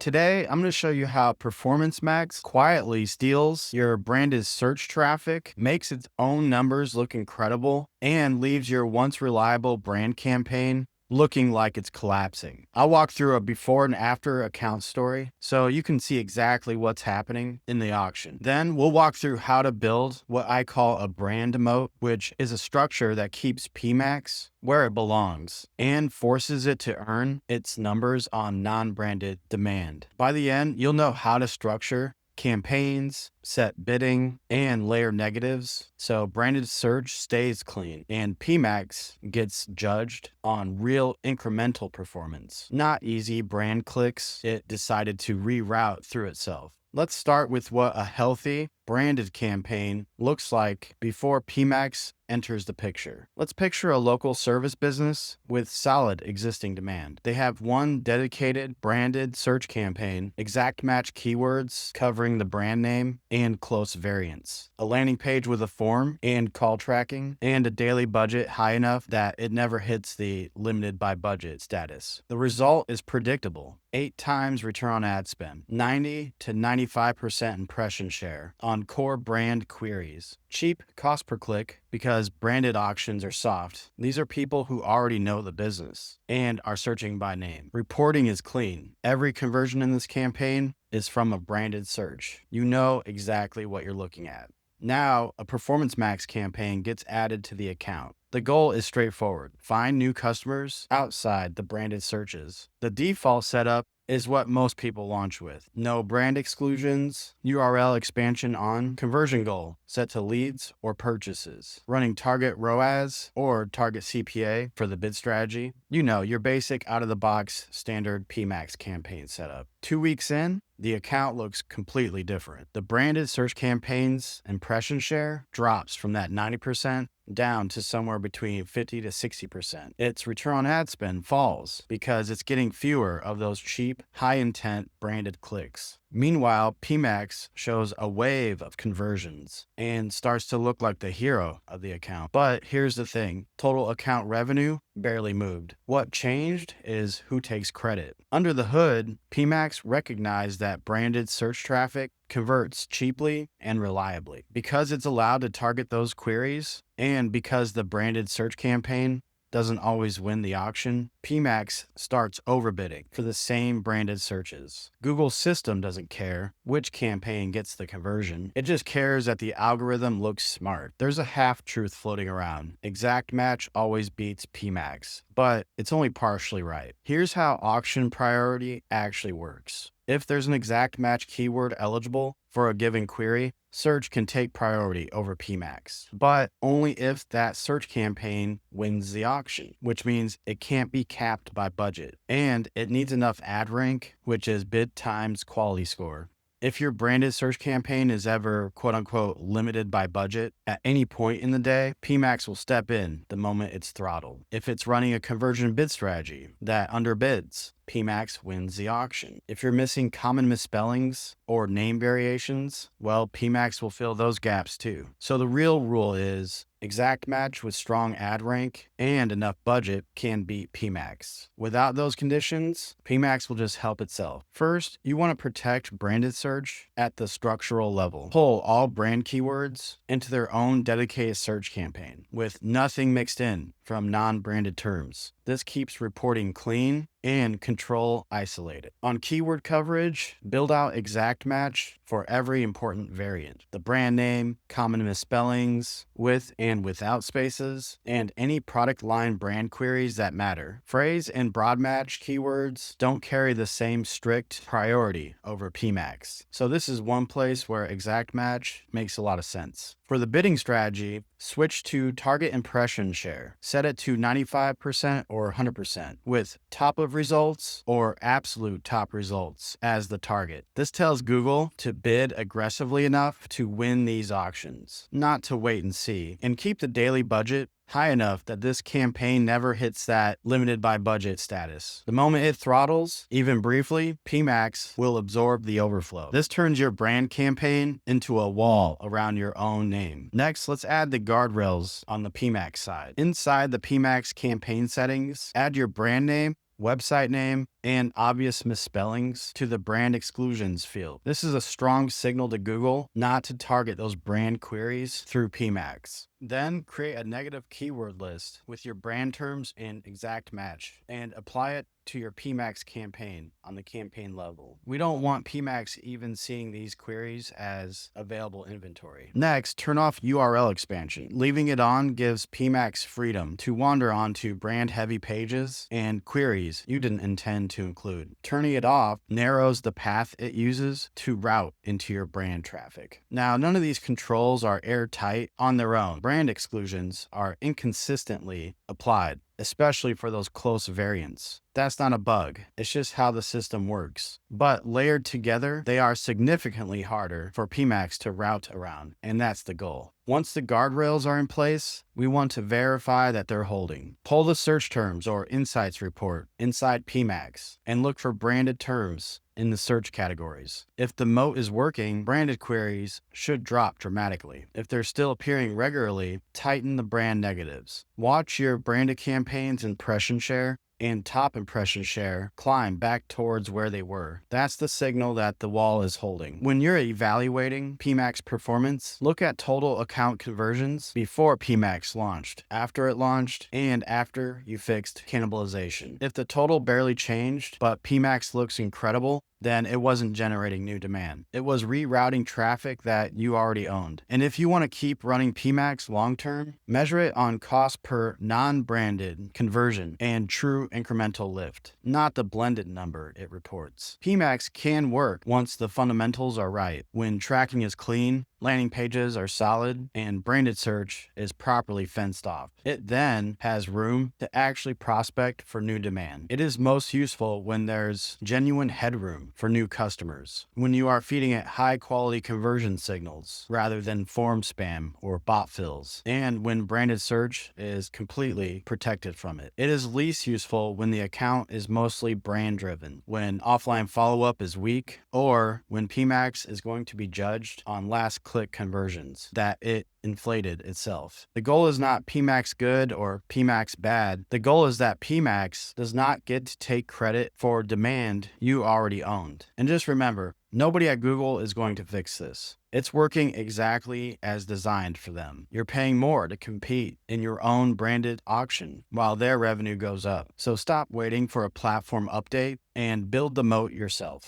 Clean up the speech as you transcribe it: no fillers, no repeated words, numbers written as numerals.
Today, I'm going to show you how Performance Max quietly steals your branded search traffic, makes its own numbers look incredible, and leaves your once reliable brand campaign looking like it's collapsing. I'll walk through a before and after account story so you can see exactly what's happening in the auction. Then we'll walk through how to build what I call a brand moat, which is a structure that keeps PMax where it belongs and forces it to earn its numbers on non-branded demand. By the end, you'll know how to structure campaigns, set bidding, and layer negatives so branded search stays clean and PMax gets judged on real incremental performance, not easy brand clicks it decided to reroute through itself. Let's start with what a healthy branded campaign looks like before PMax enters the picture. Let's picture a local service business with solid existing demand. They have one dedicated branded search campaign, exact match keywords covering the brand name and close variants, a landing page with a form and call tracking, and a daily budget high enough that it never hits the limited by budget status. The result is predictable. 8 times return on ad spend, 90 to 95% impression share on core brand queries. Cheap cost per click because branded auctions are soft. These are people who already know the business and are searching by name. Reporting is clean. Every conversion in this campaign is from a branded search. You know exactly what you're looking at. Now, a Performance Max campaign gets added to the account. The goal is straightforward. Find new customers outside the branded searches. The default setup is what most people launch with. No brand exclusions, URL expansion on, conversion goal set to leads or purchases, running target ROAS or target CPA for the bid strategy. You know, your basic out-of-the-box standard PMax campaign setup. 2 weeks in, the account looks completely different. The branded search campaign's impression share drops from that 90% down to somewhere between 50 to 60%. Its return on ad spend falls because it's getting fewer of those cheap, high-intent branded clicks. Meanwhile, PMax shows a wave of conversions and starts to look like the hero of the account. But here's the thing, total account revenue barely moved. What changed is who takes credit. Under the hood, PMax recognized that branded search traffic converts cheaply and reliably. Because it's allowed to target those queries, and because the branded search campaign doesn't always win the auction, PMax starts overbidding for the same branded searches. Google's system doesn't care which campaign gets the conversion. It just cares that the algorithm looks smart. There's a half-truth floating around. Exact match always beats PMax, but it's only partially right. Here's how auction priority actually works. If there's an exact match keyword eligible for a given query, search can take priority over PMax, but only if that search campaign wins the auction, which means it can't be capped by budget, and it needs enough ad rank, which is bid times quality score. If your branded search campaign is ever quote unquote limited by budget at any point in the day, PMax will step in the moment it's throttled. If it's running a conversion bid strategy that underbids, PMax wins the auction. If you're missing common misspellings or name variations, well, PMax will fill those gaps too. So the real rule is exact match with strong ad rank and enough budget can beat PMax. Without those conditions, PMax will just help itself. First, you want to protect branded search at the structural level. Pull all brand keywords into their own dedicated search campaign with nothing mixed in from non-branded terms. This keeps reporting clean and control isolated. On keyword coverage, build out exact match for every important variant. The brand name, common misspellings, with and without spaces, and any product line brand queries that matter. Phrase and broad match keywords don't carry the same strict priority over PMax. So this is one place where exact match makes a lot of sense. For the bidding strategy, switch to target impression share. Set it to 95% or 100% with top of results or absolute top results as the target. This tells Google to bid aggressively enough to win these auctions, not to wait and see, and keep the daily budget high enough that this campaign never hits that limited by budget status. The moment it throttles, even briefly, PMax will absorb the overflow. This turns your brand campaign into a wall around your own name. Next, let's add the guardrails on the PMax side. Inside the PMax campaign settings, add your brand name, website name, and obvious misspellings to the brand exclusions field. This is a strong signal to Google not to target those brand queries through PMax. Then create a negative keyword list with your brand terms in exact match and apply it to your PMax campaign on the campaign level. We don't want PMax even seeing these queries as available inventory. Next, turn off URL expansion. Leaving it on gives PMax freedom to wander onto brand heavy pages and queries you didn't intend to include. Turning it off narrows the path it uses to route into your brand traffic. Now, none of these controls are airtight on their own. Brand exclusions are inconsistently applied, especially for those close variants. That's not a bug, it's just how the system works. But layered together, they are significantly harder for PMax to route around, and that's the goal. Once the guardrails are in place, we want to verify that they're holding. Pull the search terms or insights report inside PMax and look for branded terms in the search categories. If the moat is working, branded queries should drop dramatically. If they're still appearing regularly, tighten the brand negatives. Watch your branded campaigns impression share and top impression share climb back towards where they were. That's the signal that the wall is holding. When you're evaluating PMax performance, look at total account conversions before PMax launched, after it launched, and after you fixed cannibalization. If the total barely changed, but PMax looks incredible, then it wasn't generating new demand. It was rerouting traffic that you already owned. And if you want to keep running PMax long-term, measure it on cost per non-branded conversion and true incremental lift, not the blended number it reports. PMax can work once the fundamentals are right, when tracking is clean, landing pages are solid, and branded search is properly fenced off. It then has room to actually prospect for new demand. It is most useful when there's genuine headroom for new customers, when you are feeding it high quality conversion signals rather than form spam or bot fills, and when branded search is completely protected from it. It is least useful when the account is mostly brand driven, when offline follow-up is weak, or when PMax is going to be judged on last click conversions that it inflated itself. The goal is not PMax good or PMax bad. The goal is that PMax does not get to take credit for demand you already owned. And just remember, nobody at Google is going to fix this. It's working exactly as designed for them. You're paying more to compete in your own branded auction while their revenue goes up. So stop waiting for a platform update and build the moat yourself.